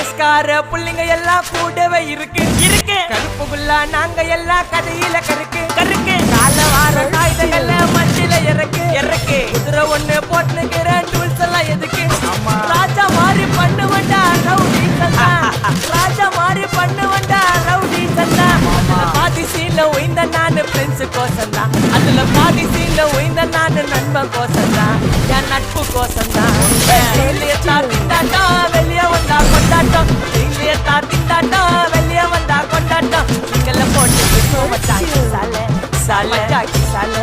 பேஸ்கார புள்ளிங்க எல்லாம் கூடவே இருக்கு இருக்கு கருப்புக்குள்ள நாங்க எல்லாம் கதையில கருக்கு கருக்கு கால வார காய்தங்கள்ல மஞ்சில இறக்கு இறக்கு குதிரை ஒண்ணு போட்டுக்கிற டூல்ஸ் எல்லாம் எதுக்கு ராஜா மாதிரி பண்ணுவண்டா ரவுடி சந்தா ராஜா மாதிரி பண்ணுவண்டா ரவுடி சந்தா பாதி சீன்ல உயிந்த நானு ஃப்ரெண்ட்ஸு கோசந்தா அதுல பாதி சீன்ல உயிந்த நானு நண்பன் கோசந்தா என் நட்பு கோசந்தா திண்டாட்டம் வெளியே வந்தா கொண்டாட்டம் இல்லையே திண்டாட்டம் வெளியே வந்தா கொண்டாட்டம் நீங்கள போட்டு சாலை சாலை சாலை